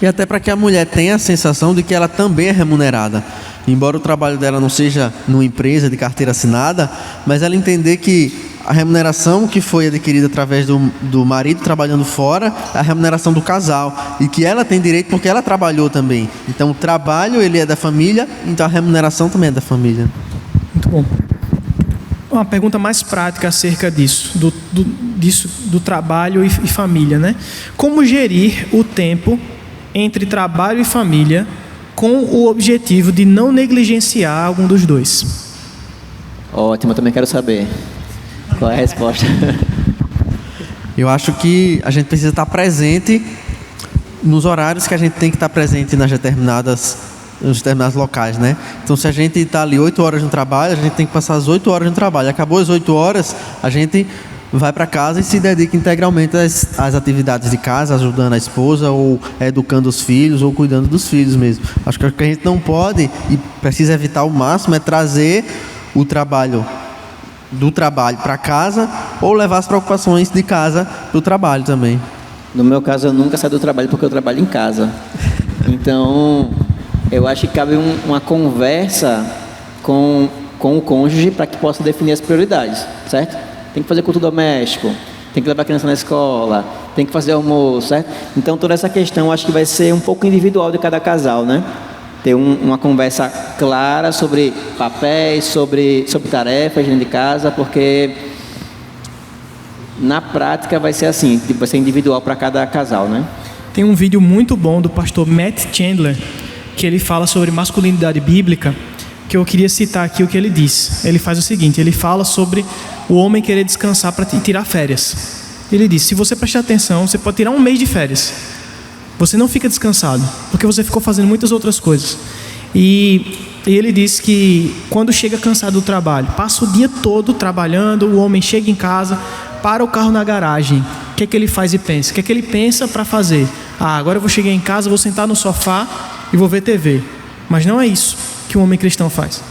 E até para que a mulher tenha a sensação de que ela também é remunerada. Embora o trabalho dela não seja numa empresa de carteira assinada, mas ela entender que a remuneração que foi adquirida através do marido trabalhando fora é a remuneração do casal. E que ela tem direito porque ela trabalhou também. Então o trabalho ele é da família, então a remuneração também é da família. Muito bom. Uma pergunta mais prática acerca disso, do trabalho e família, né? Como gerir o tempo entre trabalho e família com o objetivo de não negligenciar algum dos dois? Ótimo, eu também quero saber qual é a resposta. Eu acho que a gente precisa estar presente nos horários que a gente tem que estar presente nos determinados locais, né? Então, se a gente está ali 8 horas no trabalho, a gente tem que passar as 8 horas no trabalho. Acabou as 8 horas, a gente vai para casa e se dedica integralmente às atividades de casa, ajudando a esposa, ou educando os filhos, ou cuidando dos filhos mesmo. Acho que o que a gente não pode e precisa evitar ao máximo é trazer o trabalho do trabalho para casa, ou levar as preocupações de casa para o trabalho também. No meu caso, eu nunca saio do trabalho porque eu trabalho em casa. Então, eu acho que cabe uma conversa com o cônjuge para que possa definir as prioridades, certo? Tem que fazer culto doméstico, tem que levar a criança na escola, tem que fazer almoço, certo? Então, toda essa questão acho que vai ser um pouco individual de cada casal, né? Ter uma conversa clara sobre papéis, sobre tarefas dentro de casa, porque na prática vai ser assim, vai ser individual para cada casal, né? Tem um vídeo muito bom do pastor Matt Chandler, que ele fala sobre masculinidade bíblica, que eu queria citar aqui o que ele diz. Ele faz o seguinte, ele fala sobre o homem querer descansar para tirar férias. Ele diz, se você prestar atenção, você pode tirar 1 mês de férias. Você não fica descansado, porque você ficou fazendo muitas outras coisas. E ele diz que quando chega cansado do trabalho, passa o dia todo trabalhando, o homem chega em casa, para o carro na garagem. O que é que ele faz e pensa? O que é que ele pensa para fazer? Agora eu vou chegar em casa, vou sentar no sofá e vou ver TV. Mas não é isso que o homem cristão faz.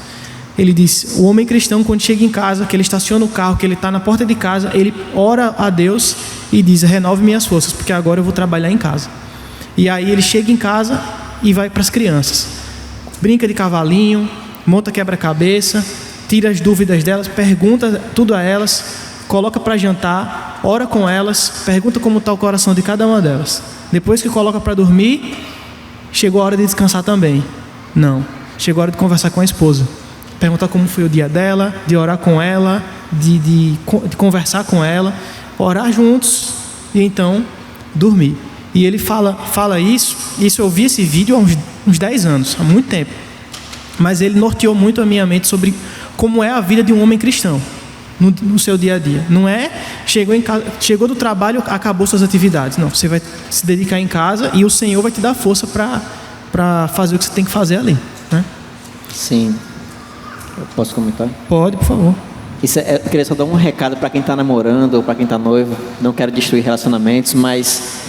Ele diz, o homem cristão, quando chega em casa, que ele estaciona o carro, que ele está na porta de casa, ele ora a Deus e diz, renove minhas forças, porque agora eu vou trabalhar em casa. E aí ele chega em casa e vai para as crianças. Brinca de cavalinho, monta quebra-cabeça, tira as dúvidas delas, pergunta tudo a elas, coloca para jantar, ora com elas, pergunta como está o coração de cada uma delas. Depois que coloca para dormir, chegou a hora de descansar também. Não, chegou a hora de conversar com a esposa. Perguntar como foi o dia dela, de orar com ela, de conversar com ela, orar juntos e então dormir. E ele fala isso eu vi esse vídeo há uns 10 anos, há muito tempo. Mas ele norteou muito a minha mente sobre como é a vida de um homem cristão no seu dia a dia. Não é chegou do trabalho, acabou suas atividades. Não, você vai se dedicar em casa e o Senhor vai te dar força para fazer o que você tem que fazer ali, né? Sim. Eu posso comentar? Pode, por favor. Eu queria só dar um recado para quem está namorando ou para quem está noivo. Não quero destruir relacionamentos, mas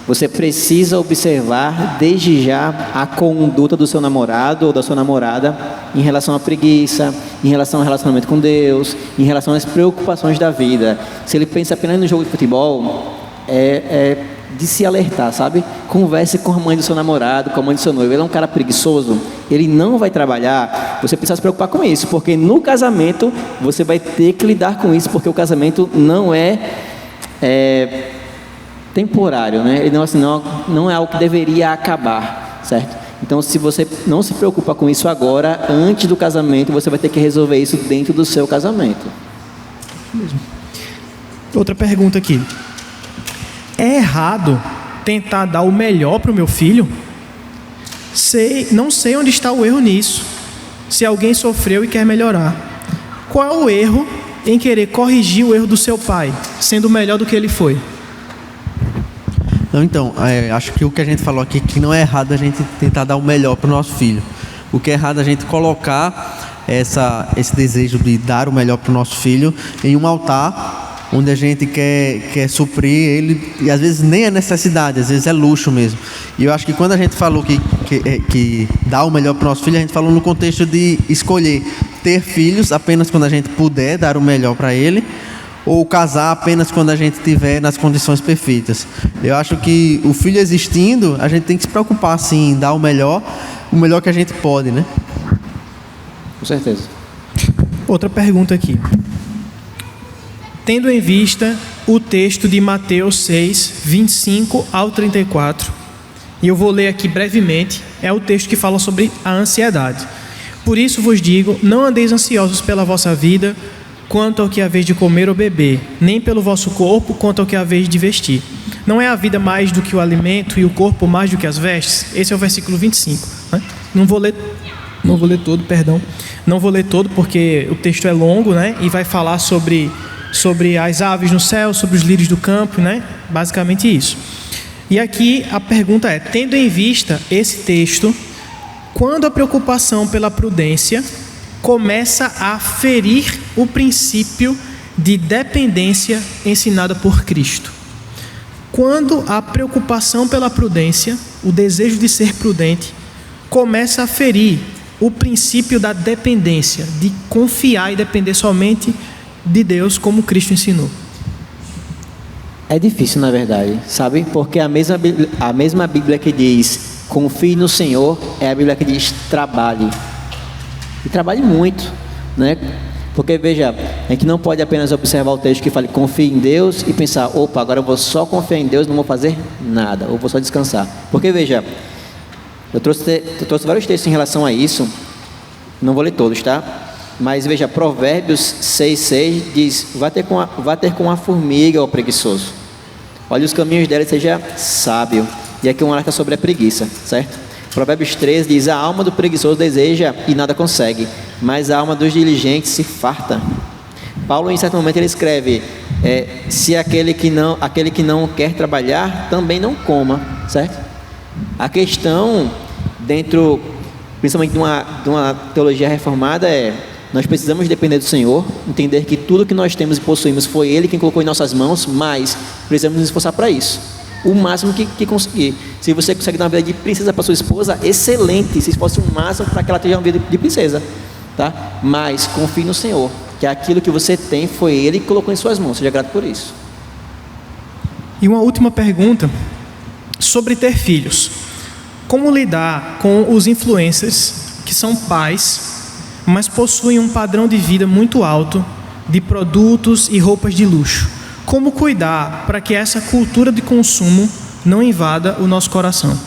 você precisa observar desde já a conduta do seu namorado ou da sua namorada em relação à preguiça, em relação ao relacionamento com Deus, em relação às preocupações da vida. Se ele pensa apenas no jogo de futebol, é de se alertar, sabe? Converse com a mãe do seu namorado, com a mãe do seu noivo. Ele é um cara preguiçoso, ele não vai trabalhar. Você precisa se preocupar com isso, porque no casamento você vai ter que lidar com isso, porque o casamento não é temporário, né? Ele não é algo que deveria acabar, certo? Então, se você não se preocupa com isso agora, antes do casamento, você vai ter que resolver isso dentro do seu casamento. Mesmo. Outra pergunta aqui. É errado tentar dar o melhor para o meu filho? Não sei onde está o erro nisso. Se alguém sofreu e quer melhorar. Qual é o erro em querer corrigir o erro do seu pai, sendo melhor do que ele foi? Não, então, acho que o que a gente falou aqui, que não é errado a gente tentar dar o melhor para o nosso filho. O que é errado é a gente colocar esse desejo de dar o melhor para o nosso filho em um altar onde a gente quer suprir ele, e às vezes nem é necessidade, às vezes é luxo mesmo. E eu acho que quando a gente falou que dá o melhor para o nosso filho, a gente falou no contexto de escolher ter filhos apenas quando a gente puder dar o melhor para ele, ou casar apenas quando a gente estiver nas condições perfeitas. Eu acho que o filho existindo, a gente tem que se preocupar sim, em dar o melhor que a gente pode, né? Com certeza. Outra pergunta aqui. Tendo em vista o texto de Mateus 6, 25 ao 34, e eu vou ler aqui brevemente, é o texto que fala sobre a ansiedade. Por isso vos digo, não andeis ansiosos pela vossa vida, quanto ao que é a vez de comer ou beber, nem pelo vosso corpo, quanto ao que é a vez de vestir. Não é a vida mais do que o alimento e o corpo mais do que as vestes? Esse é o versículo 25. Né? Não vou ler todo, perdão. Não vou ler todo porque o texto é longo, né? E vai falar sobre as aves no céu, sobre os lírios do campo, né? Basicamente isso. E aqui a pergunta é, tendo em vista esse texto, quando a preocupação pela prudência começa a ferir o princípio de dependência ensinada por Cristo? Quando a preocupação pela prudência, o desejo de ser prudente, começa a ferir o princípio da dependência, de confiar e depender somente de Deus, como Cristo ensinou. É difícil, na verdade, sabe? Porque a mesma Bíblia que diz confie no Senhor é a Bíblia que diz trabalhe. E trabalhe muito, né? Porque, veja, a gente não pode apenas observar o texto que fala confie em Deus e pensar, opa, agora eu vou só confiar em Deus, não vou fazer nada, ou vou só descansar. Porque, veja, eu trouxe vários textos em relação a isso, não vou ler todos, tá? Mas veja, Provérbios 6,6 diz, vá ter com a formiga, ó preguiçoso. Olhe os caminhos dela e seja sábio. E aqui um alerta sobre a preguiça, certo? Provérbios 13 diz, a alma do preguiçoso deseja e nada consegue, mas a alma dos diligentes se farta. Paulo, em certo momento, ele escreve, se aquele que não quer trabalhar, também não coma, certo? A questão, principalmente de uma teologia reformada, nós precisamos depender do Senhor, entender que tudo que nós temos e possuímos foi Ele quem colocou em nossas mãos, mas precisamos nos esforçar para isso, o máximo que conseguir. Se você consegue dar uma vida de princesa para sua esposa, excelente, se esforce o máximo para que ela tenha uma vida de princesa. tá? Mas confie no Senhor, que aquilo que você tem foi Ele que colocou em suas mãos. Seja grato por isso. E uma última pergunta sobre ter filhos. Como lidar com os influencers que são pais, mas possuem um padrão de vida muito alto de produtos e roupas de luxo? Como cuidar para que essa cultura de consumo não invada o nosso coração?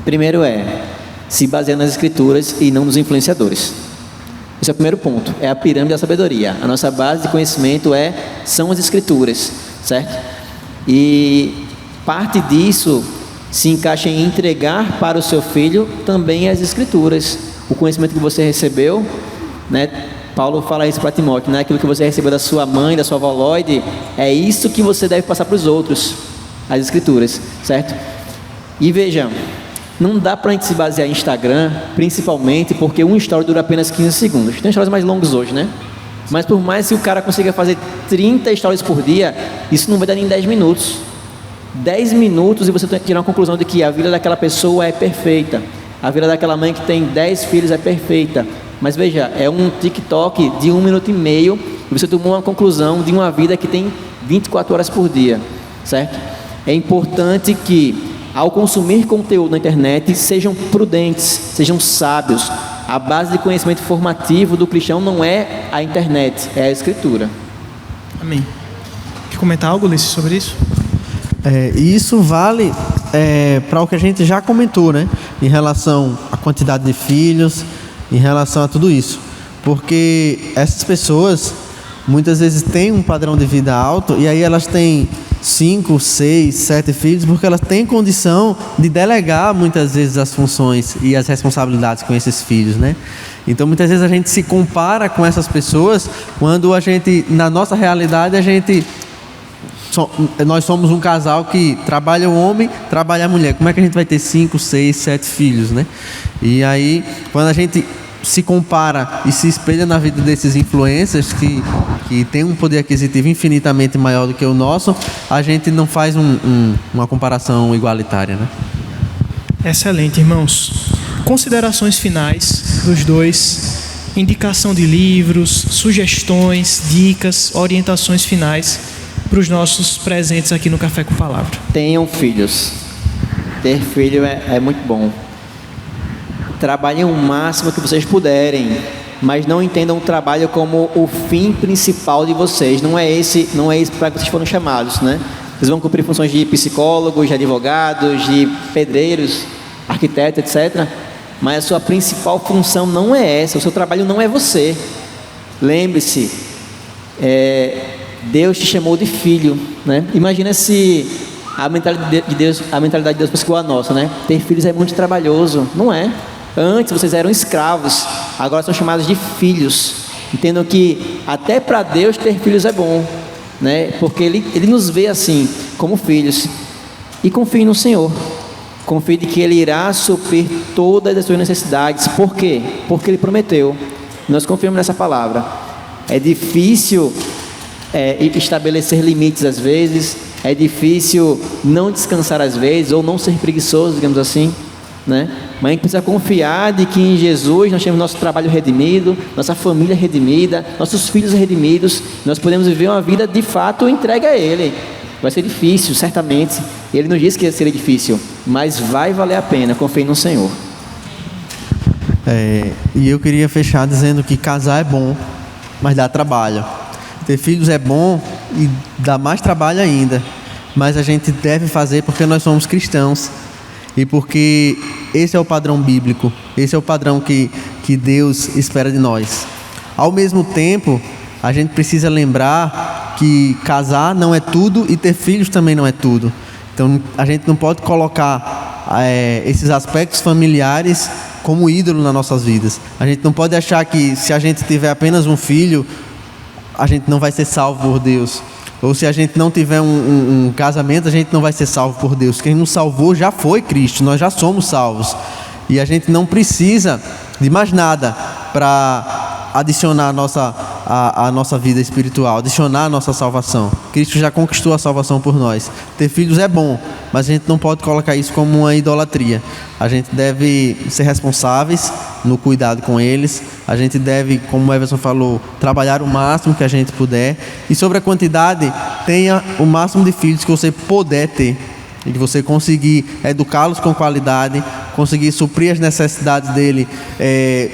Primeiro se basear nas Escrituras e não nos influenciadores. Esse é o primeiro ponto, é a pirâmide da sabedoria. A nossa base de conhecimento são as Escrituras, certo? E parte disso se encaixa em entregar para o seu filho também as Escrituras. O conhecimento que você recebeu, né? Paulo fala isso para Timóteo, né? Aquilo que você recebeu da sua mãe, da sua avó Lloyd, é isso que você deve passar para os outros, as Escrituras, certo? E veja, não dá para a gente se basear em Instagram, principalmente porque um story dura apenas 15 segundos. Tem stories mais longos hoje, né? Mas por mais que o cara consiga fazer 30 stories por dia, isso não vai dar nem 10 minutos. 10 minutos e você tem que tirar uma conclusão de que a vida daquela pessoa é perfeita. A vida daquela mãe que tem 10 filhos é perfeita. Mas veja, é um TikTok de 1 minuto e meio e você tomou uma conclusão de uma vida que tem 24 horas por dia, certo? É importante que, ao consumir conteúdo na internet, sejam prudentes, sejam sábios. A base de conhecimento formativo do cristão não é a internet, é a Escritura. Amém. Quer comentar algo, Ulisses, sobre isso? E isso vale para o que a gente já comentou, né? Em relação à quantidade de filhos, em relação a tudo isso. Porque essas pessoas, muitas vezes, têm um padrão de vida alto e aí elas têm 5, 6, 7 filhos, porque elas têm condição de delegar muitas vezes as funções e as responsabilidades com esses filhos, né? Então muitas vezes a gente se compara com essas pessoas quando a gente, na nossa realidade, nós somos um casal que trabalha o homem, trabalha a mulher. Como é que a gente vai ter 5, 6, 7 filhos, né? E aí, quando a gente se compara e se espelha na vida desses influencers que tem um poder aquisitivo infinitamente maior do que o nosso, a gente não faz uma comparação igualitária, né? Excelente, irmãos. Considerações finais dos dois, indicação de livros, sugestões, dicas, orientações finais para os nossos presentes aqui no Café com Palavra. Tenham filhos. Ter filho é muito bom. Trabalhem o máximo que vocês puderem, mas não entendam o trabalho como o fim principal de vocês. Não é esse para que vocês foram chamados, né? Vocês vão cumprir funções de psicólogos, de advogados, de pedreiros, arquitetos, etc. Mas a sua principal função não é essa. O seu trabalho não é você. Lembre-se, Deus te chamou de filho, né? Imagina se a mentalidade de Deus fosse igual a nossa, né? Ter filhos é muito trabalhoso. Não é. Antes vocês eram escravos, agora são chamados de filhos. Entendam que até para Deus ter filhos é bom, né? Porque Ele nos vê assim, como filhos. E confie no Senhor. Confie de que Ele irá suprir todas as suas necessidades. Por quê? Porque Ele prometeu. Nós confiamos nessa palavra. É difícil estabelecer limites às vezes. É difícil não descansar às vezes, ou não ser preguiçoso, digamos assim, né? Mas a gente precisa confiar de que em Jesus nós temos nosso trabalho redimido, nossa família redimida, nossos filhos redimidos. Nós podemos viver uma vida de fato entregue a Ele. Vai ser difícil, certamente. Ele nos disse que seria difícil, mas vai valer a pena. Confie no Senhor. E eu queria fechar dizendo que casar é bom, mas dá trabalho. Ter filhos é bom e dá mais trabalho ainda, mas a gente deve fazer porque nós somos cristãos e porque esse é o padrão bíblico, esse é o padrão que Deus espera de nós. Ao mesmo tempo, a gente precisa lembrar que casar não é tudo e ter filhos também não é tudo. Então a gente não pode colocar esses aspectos familiares como ídolo nas nossas vidas. A gente não pode achar que se a gente tiver apenas um filho, a gente não vai ser salvo por Deus. Ou se a gente não tiver um casamento, a gente não vai ser salvo por Deus. Quem nos salvou já foi Cristo, nós já somos salvos. E a gente não precisa de mais nada para adicionar a nossa vida espiritual, adicionar a nossa salvação. Cristo já conquistou a salvação por nós. Ter filhos é bom, mas a gente não pode colocar isso como uma idolatria. A gente deve ser responsáveis no cuidado com eles. A gente deve, como o Everson falou, trabalhar o máximo que a gente puder. E sobre a quantidade, tenha o máximo de filhos que você puder ter. E que você conseguir educá-los com qualidade, conseguir suprir as necessidades dele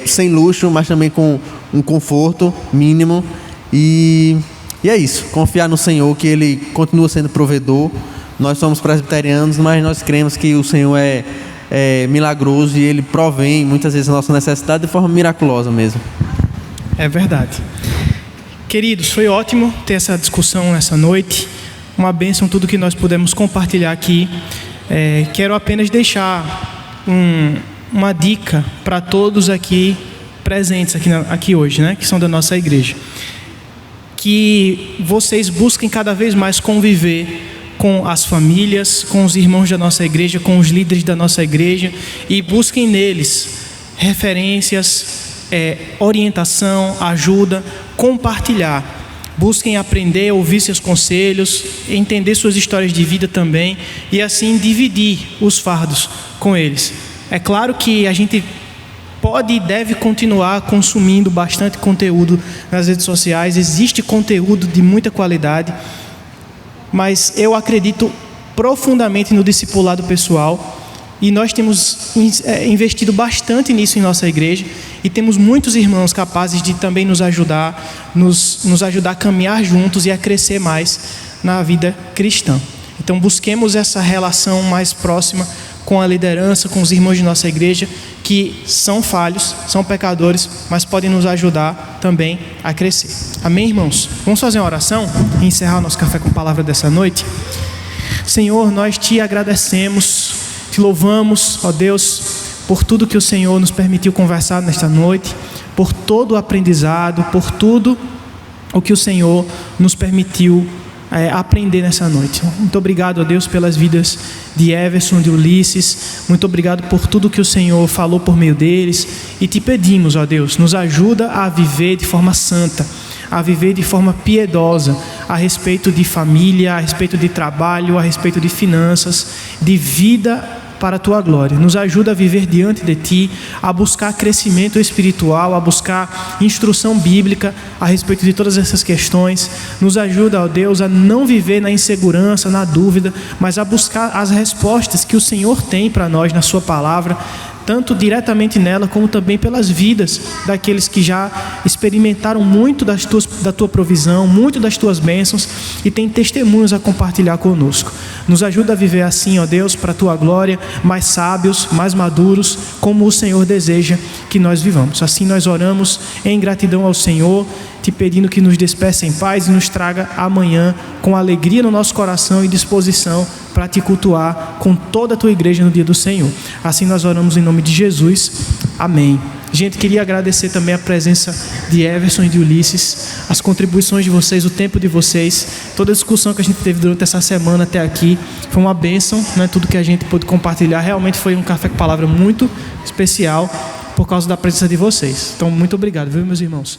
sem luxo, mas também com um conforto mínimo. E é isso, confiar no Senhor, que Ele continua sendo provedor. Nós somos presbiterianos, mas nós cremos que o Senhor é milagroso e Ele provém muitas vezes a nossa necessidade de forma miraculosa mesmo. É verdade. Queridos, foi ótimo ter essa discussão nessa noite. Uma bênção tudo que nós pudemos compartilhar aqui. Quero apenas deixar uma dica para todos aqui presentes aqui hoje, né, que são da nossa igreja. Que vocês busquem cada vez mais conviver com as famílias, com os irmãos da nossa igreja, com os líderes da nossa igreja, e busquem neles referências, orientação, ajuda, compartilhar. Busquem aprender, ouvir seus conselhos, entender suas histórias de vida também, e assim dividir os fardos com eles. É claro que a gente pode e deve continuar consumindo bastante conteúdo nas redes sociais. Existe conteúdo de muita qualidade, mas eu acredito profundamente no discipulado pessoal, e nós temos investido bastante nisso em nossa igreja, e temos muitos irmãos capazes de também nos ajudar, nos ajudar a caminhar juntos e a crescer mais na vida cristã. Então busquemos essa relação mais próxima com a liderança, com os irmãos de nossa igreja, que são falhos, são pecadores, mas podem nos ajudar também a crescer. Amém, irmãos? Vamos fazer uma oração e encerrar o nosso Café com Palavra dessa noite? Senhor, nós te agradecemos, te louvamos, ó Deus, por tudo que o Senhor nos permitiu conversar nesta noite, por todo o aprendizado, por tudo o que o Senhor nos permitiu aprender nessa noite. Muito obrigado, ó Deus, pelas vidas de Everson, de Ulisses. Muito obrigado por tudo que o Senhor falou por meio deles, e te pedimos, ó Deus, nos ajuda a viver de forma santa, a viver de forma piedosa, a respeito de família, a respeito de trabalho, a respeito de finanças, de vida para a Tua glória. Nos ajuda a viver diante de Ti, a buscar crescimento espiritual, a buscar instrução bíblica a respeito de todas essas questões. Nos ajuda, ó Deus, a não viver na insegurança, na dúvida, mas a buscar as respostas que o Senhor tem para nós na Sua palavra, tanto diretamente nela, como também pelas vidas daqueles que já experimentaram muito da Tua provisão, muito das Tuas bênçãos, e têm testemunhos a compartilhar conosco. Nos ajuda a viver assim, ó Deus, para a Tua glória, mais sábios, mais maduros, como o Senhor deseja que nós vivamos. Assim nós oramos em gratidão ao Senhor, te pedindo que nos despeça em paz e nos traga amanhã com alegria no nosso coração e disposição para te cultuar com toda a Tua igreja no dia do Senhor. Assim nós oramos em nome de Jesus. Amém. Gente, queria agradecer também a presença de Everson e de Ulisses, as contribuições de vocês, o tempo de vocês, toda a discussão que a gente teve durante essa semana até aqui. Foi uma bênção, né? Tudo que a gente pôde compartilhar. Realmente foi um Café com Palavra muito especial por causa da presença de vocês. Então, muito obrigado, viu, meus irmãos?